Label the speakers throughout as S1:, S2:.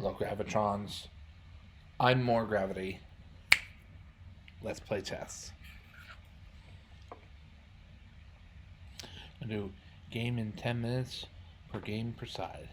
S1: of Gravitrons. I'm more Gravity. Let's play chess. I'll do game in 10 minutes per game per side.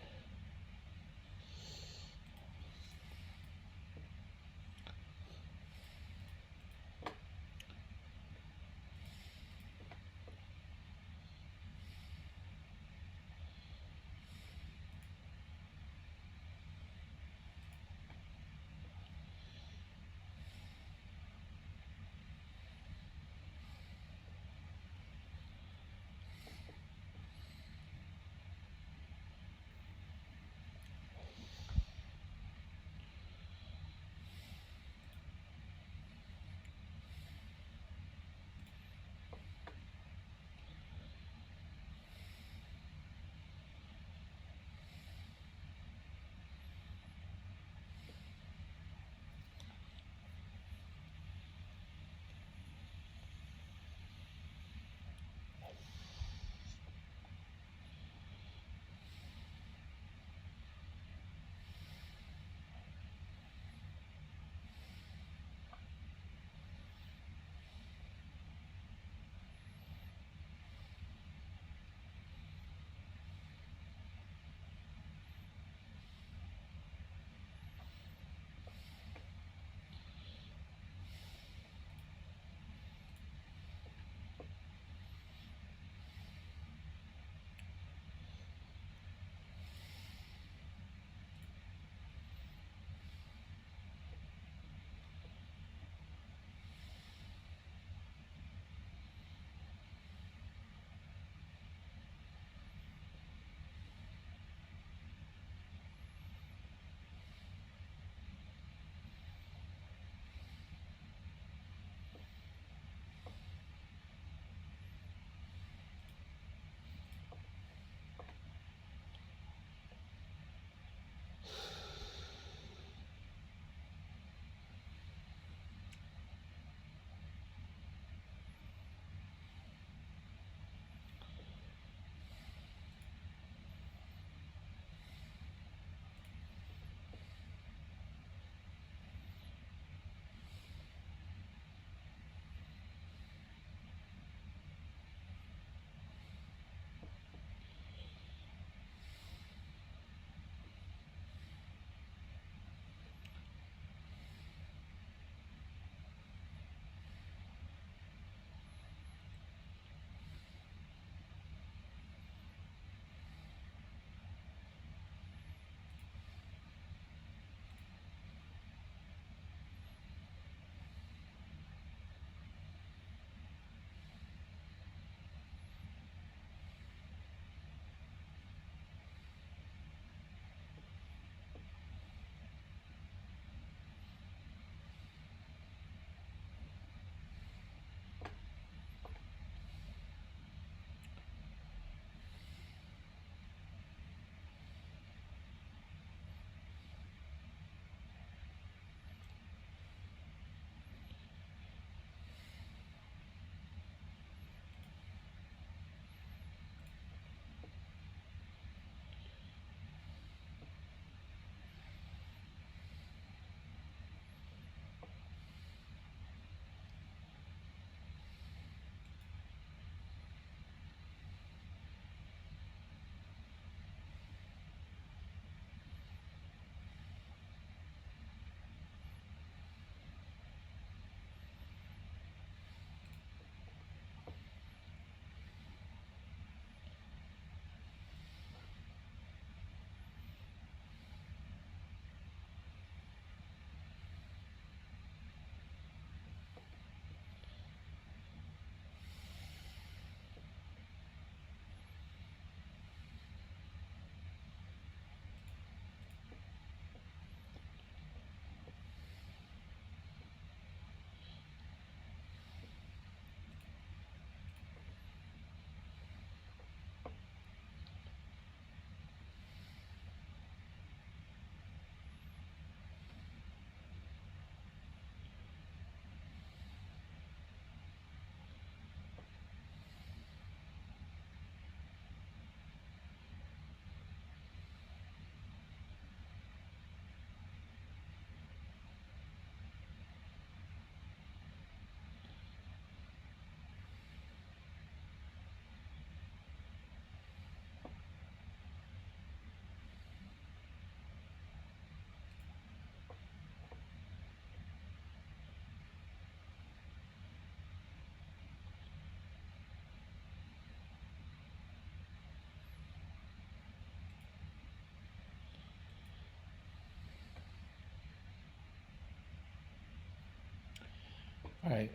S1: Alright,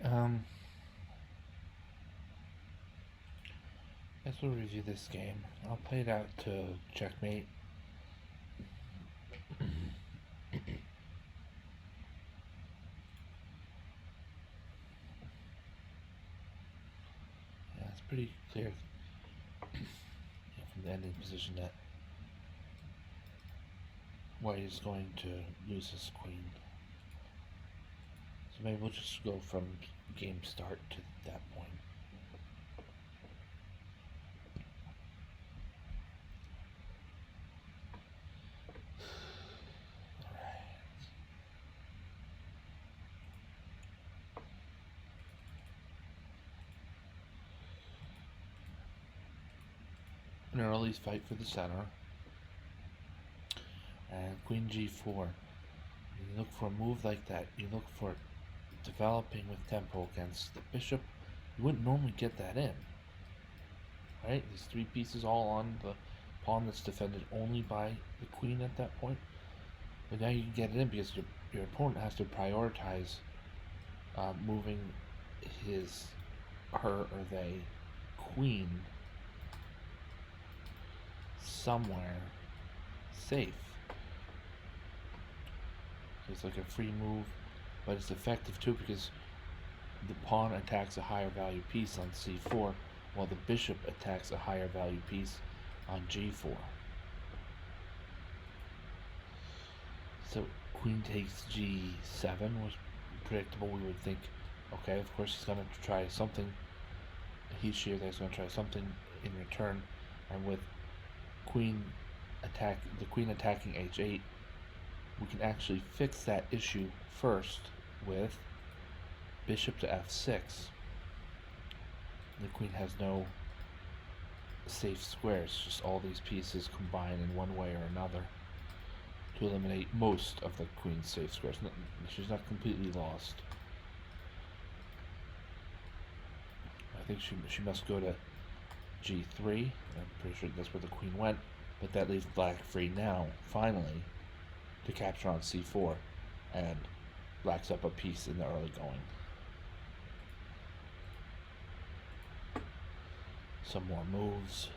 S1: guess we'll review this game. I'll play it out to checkmate. Yeah, it's pretty clear from the ending position that White is going to lose his queen. So maybe we'll just go from game start to that point. An early fight for the center. And queen g4. You look for a move like that. You look for developing with tempo against the bishop. You wouldn't normally get that in. Right? There's three pieces all on the pawn that's defended only by the queen at that point. But now you can get it in because your opponent has to prioritize moving her or they queen somewhere safe. So it's like a free move, but it's effective too because the pawn attacks a higher value piece on c4 while the bishop attacks a higher value piece on g4. So queen takes g7 was predictable. We would think, okay, of course he's going to try something. He's sheer there, he's going to try something in return, and with the queen attacking h8, we can actually fix that issue first with bishop to f6. The queen has no safe squares, just all these pieces combine in one way or another to eliminate most of the queen's safe squares. She's not completely lost. I think she must go to g3. I'm pretty sure that's where the queen went, but that leaves black free now, finally, to capture on c4, and black's up a piece in the early going. Some more moves.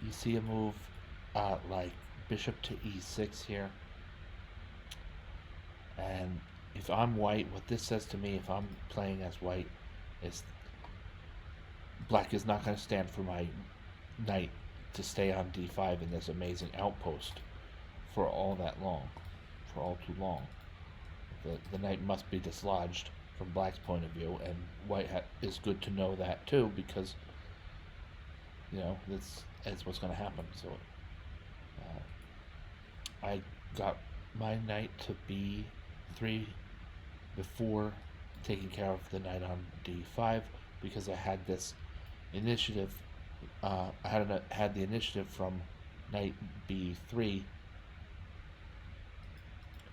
S1: You see a move like bishop to e6 here, and if I'm white, what this says to me, if I'm playing as white, is black is not going to stand for my knight to stay on d5 in this amazing outpost for all that long, for all too long. The knight must be dislodged from black's point of view, and white is good to know that too, because this is what's going to happen. So I got my knight to b3 before taking care of the knight on d5 because I had this initiative. I had the initiative from knight b3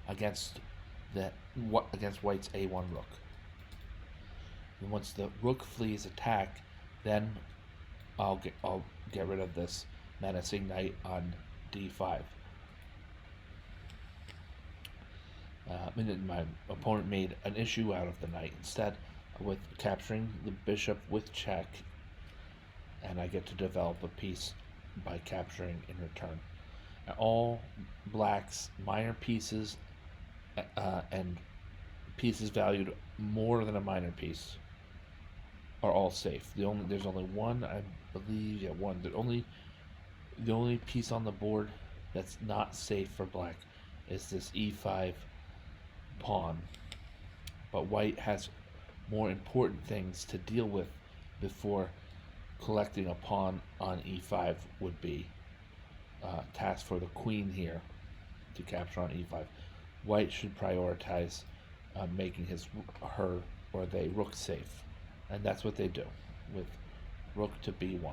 S1: against white's a1 rook. And once the rook flees attack, then I'll get rid of this menacing knight on d5. And my opponent made an issue out of the knight instead, with capturing the bishop with check, and I get to develop a piece by capturing in return. All black's minor pieces and pieces valued more than a minor piece are all safe. There's only one, I believe, one. The only piece on the board that's not safe for black is this e5 pawn. But white has more important things to deal with before collecting a pawn on e5 would be task for the queen here to capture on e5. White should prioritize making her or they rook safe, and that's what they do with rook to b1.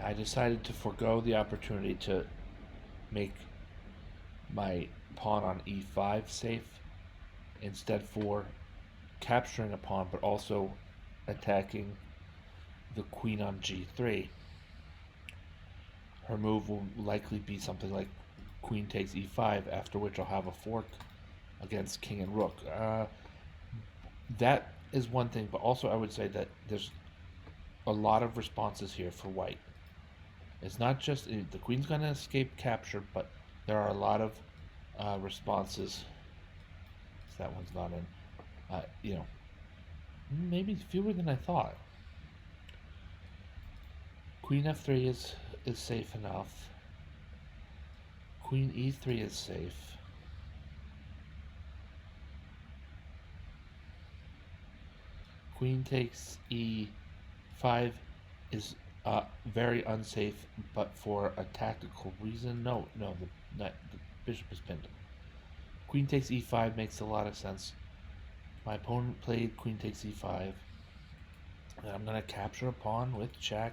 S1: I decided to forego the opportunity to make my pawn on e5 safe, instead for capturing a pawn but also attacking the queen on g3. Her move will likely be something like queen takes e5, after which I'll have a fork against king and rook. That is one thing, but also I would say that there's a lot of responses here for white. It's not just the queen's going to escape capture, but there are a lot of responses. That one's not in. Maybe fewer than I thought. Queen f3 is safe enough. Queen e3 is safe. Queen takes e5 is very unsafe, but for a tactical reason. No, the bishop is pinned. Queen takes e5 makes a lot of sense. My opponent played queen takes e5. And I'm going to capture a pawn with check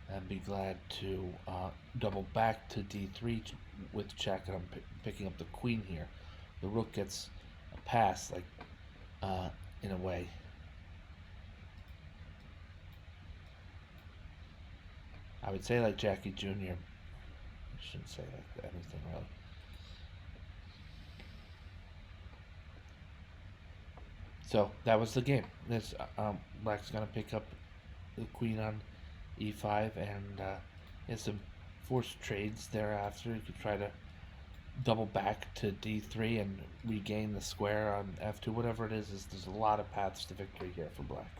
S1: and be glad to double back to d3 with check, and I'm picking up the queen here. The rook gets a pass, like, in a way. I would say like Jackie Jr. I shouldn't say like anything really. So that was the game. This Black's gonna pick up the queen on e5, and some forced trades thereafter. You could try to double back to d3 and regain the square on f2. Whatever it is there's a lot of paths to victory here for Black.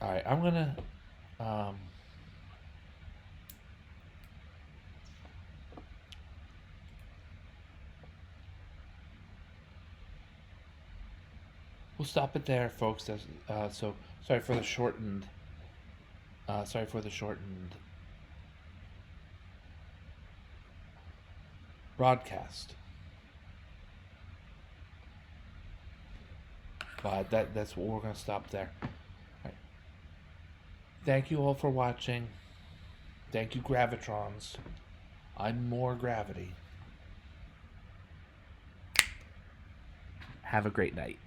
S1: All right, I'm gonna we'll stop it there, folks. So sorry for the shortened broadcast. But that's what we're gonna stop there. Thank you all for watching. Thank you, Gravitrons. I'm more gravity. Have a great night.